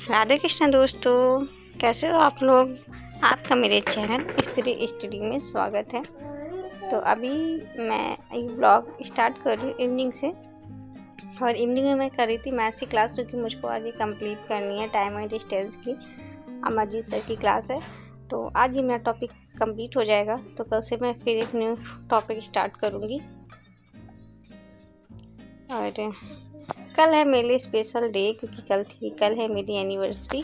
राधे कृष्ण दोस्तों, कैसे हो आप लोग। आपका मेरे चैनल स्त्री स्टडी में स्वागत है। तो अभी मैं ये ब्लॉग स्टार्ट कर रही हूँ इवनिंग से। और इवनिंग में मैं कर रही थी मैथ्स की क्लास, क्योंकि मुझको आज ये कंप्लीट करनी है। टाइम एंड डिस्टेंस की अमरजीत सर की क्लास है, तो आज ही मेरा टॉपिक कंप्लीट हो जाएगा। तो कल से मैं फिर एक न्यू टॉपिक स्टार्ट करूँगी। और कल है मेरे लिए स्पेशल डे, क्योंकि कल है मेरी एनिवर्सरी।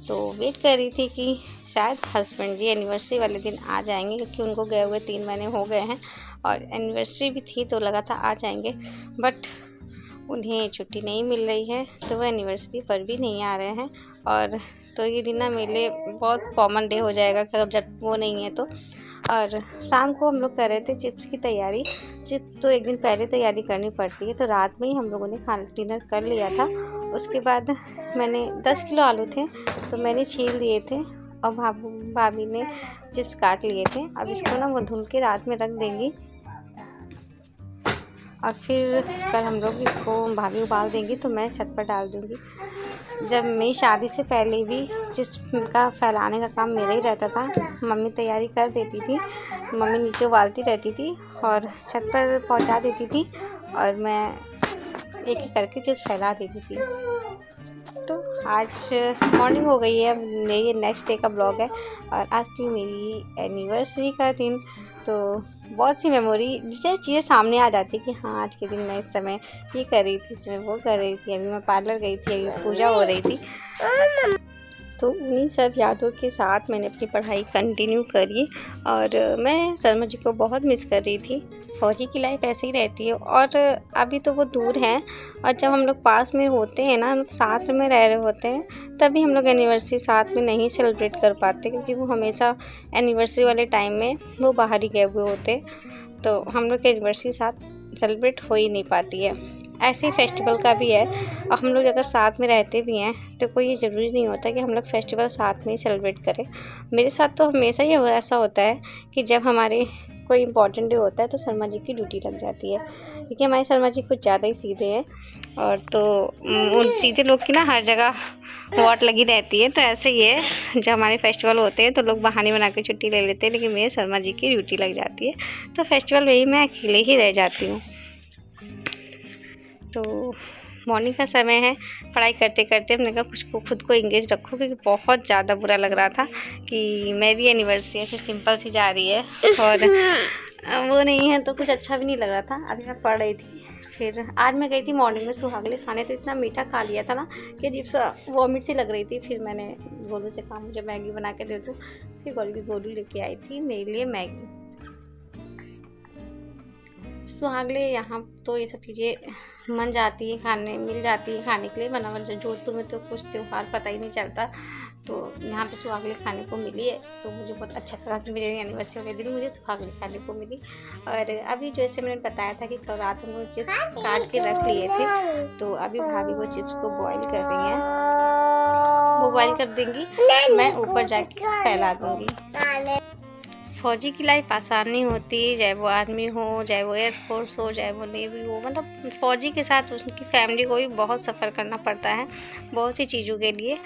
तो वेट कर रही थी कि शायद हस्बैंड जी एनिवर्सरी वाले दिन आ जाएंगे, क्योंकि उनको गए हुए 3 महीने हो गए हैं और एनिवर्सरी भी थी, तो लगा था आ जाएंगे। बट उन्हें छुट्टी नहीं मिल रही है, तो वो एनिवर्सरी पर भी नहीं आ रहे हैं। और तो ये दिन ना मेरे लिए बहुत कॉमन डे हो जाएगा अगर जब वो नहीं है तो। और शाम को हम लोग कर रहे थे चिप्स की तैयारी। चिप्स तो एक दिन पहले तैयारी करनी पड़ती है, तो रात में ही हम लोगों ने डिनर कर लिया था। उसके बाद मैंने 10 किलो आलू थे, तो मैंने छील दिए थे और भाभी ने चिप्स काट लिए थे। अब इसको ना वो धुल के रात में रख देंगी और फिर कल हम लोग इसको भाभी उबाल देंगी, तो मैं छत पर डाल दूँगी। जब मेरी शादी से पहले भी चिप्स का फैलाने का काम मेरा ही रहता था। मम्मी तैयारी कर देती थी, मम्मी नीचे उबालती रहती थी और छत पर पहुंचा देती थी, और मैं एक एक करके चिप्स फैला देती थी। तो आज मॉर्निंग हो गई है, मेरी नेक्स्ट डे का ब्लॉग है और आज थी मेरी एनिवर्सरी का दिन। तो बहुत सी मेमोरी चीज़ें सामने आ जाती कि हाँ, आज के दिन मैं इस समय ये कर रही थी, इस समय वो कर रही थी, अभी मैं पार्लर गई थी, अभी पूजा हो रही थी। तो उन्हीं सब यादों के साथ मैंने अपनी पढ़ाई कंटिन्यू करी। और मैं शर्मा जी को बहुत मिस कर रही थी। फौजी की लाइफ ऐसे ही रहती है, और अभी तो वो दूर हैं, और जब हम लोग पास में होते हैं ना, हम लोग साथ में रह रहे होते हैं, तभी हम लोग एनिवर्सरी साथ में नहीं सेलिब्रेट कर पाते, क्योंकि वो हमेशा एनिवर्सरी वाले टाइम में वो बाहर ही गए हुए होते, तो हम लोग की एनिवर्सरी साथ सेलिब्रेट हो ही नहीं पाती है। ऐसे ही फेस्टिवल का भी है, और हम लोग अगर साथ में रहते भी हैं तो कोई ये ज़रूरी नहीं होता कि हम लोग फेस्टिवल साथ में ही सेलिब्रेट करें। मेरे साथ तो हमेशा ही ऐसा होता है कि जब हमारे कोई इंपॉर्टेंट डे होता है तो शर्मा जी की ड्यूटी लग जाती है, क्योंकि हमारे शर्मा जी कुछ ज़्यादा ही सीधे हैं। और तो उन सीधे लोग की ना हर जगह वॉट लगी रहती है। तो ऐसे ही है, जब हमारे फेस्टिवल होते हैं तो लोग बहाने बना के छुट्टी ले लेते हैं, लेकिन मेरे शर्मा जी की ड्यूटी लग जाती है, तो फेस्टिवल में ही मैं अकेले ही रह जाती हूँ। तो मॉर्निंग का समय है, पढ़ाई करते करते हमने कहा कुछ को खुद को इंगेज रखो, क्योंकि बहुत ज़्यादा बुरा लग रहा था कि मेरी एनिवर्सरी ऐसे सिंपल सी जा रही है और वो नहीं है, तो कुछ अच्छा भी नहीं लग रहा था। अभी मैं पढ़ रही थी। फिर आज मैं गई थी मॉर्निंग में सुहागले खाने, तो इतना मीठा खा लिया था ना कि अजीब सा वॉमिट सी लग रही थी। फिर मैंने गोलू से कहा मुझे मैगी बना के दे दो, फिर गोलू लेके आई थी मेरे लिए मैगी। सुहागले यहाँ तो ये सब चीज़ें मिल जाती है खाने के लिए, वरना जोधपुर में तो कुछ त्यौहार पता ही नहीं चलता। तो यहाँ पे सुहागले खाने को मिली है, तो मुझे बहुत अच्छा लगा कि मेरे एनिवर्सरी वाले दिन मुझे सुहागले खाने को मिली। और अभी जैसे मैंने बताया था कि कल रात में चिप्स काट के रख लिए थे, तो अभी भाभी वो चिप्स को बॉईल कर रही हैं। वो बॉईल कर देंगी, मैं ऊपर जाके फैला दूँगी। फौजी की लाइफ आसान नहीं होती, चाहे वो आर्मी हो, चाहे वो एयरफोर्स हो, चाहे वो नेवी हो। मतलब फ़ौजी के साथ उसकी फैमिली को भी बहुत सफ़र करना पड़ता है बहुत सी चीज़ों के लिए।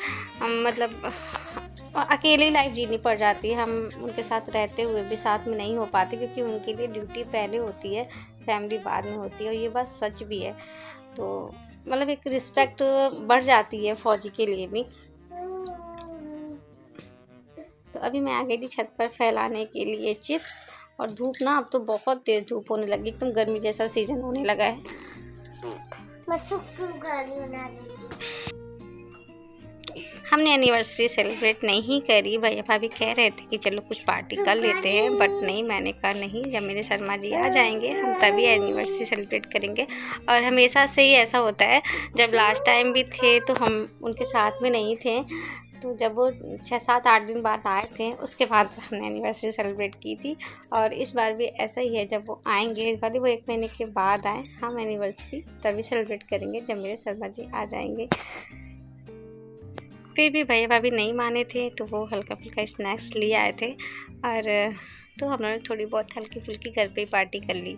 मतलब अकेली लाइफ जीनी पड़ जाती है। हम उनके साथ रहते हुए भी साथ में नहीं हो पाते, क्योंकि उनके लिए ड्यूटी पहले होती है, फैमिली बाद में होती है, और ये बात सच भी है। तो मतलब एक रिस्पेक्ट बढ़ जाती है फ़ौजी के लिए भी। तो अभी मैं आ गई थी छत पर फैलाने के लिए चिप्स। और धूप ना अब तो बहुत तेज़ धूप होने लगी, एकदम गर्मी जैसा सीज़न होने लगा है। हमने एनिवर्सरी सेलिब्रेट नहीं करी। भैया भाभी कह रहे थे कि चलो कुछ पार्टी कर लेते हैं, बट नहीं, मैंने कहा नहीं, जब मेरे शर्मा जी आ जाएंगे हम तभी एनिवर्सरी सेलिब्रेट करेंगे। और हमेशा से ही ऐसा होता है, जब लास्ट टाइम भी थे तो हम उनके साथ में नहीं थे, तो जब वो 6-7-8 दिन बाद आए थे उसके बाद हमने एनिवर्सरी सेलिब्रेट की थी। और इस बार भी ऐसा ही है, जब वो आएंगे, भले वो 1 महीने के बाद आए, हम एनिवर्सरी तभी सेलिब्रेट करेंगे जब मेरे शर्मा जी आ जाएंगे। फिर भी भैया भाभी नहीं माने थे, तो वो हल्का फुल्का स्नैक्स लिए आए थे, और तो हम लोगों ने थोड़ी बहुत हल्की फुल्की घर पे ही पार्टी कर ली।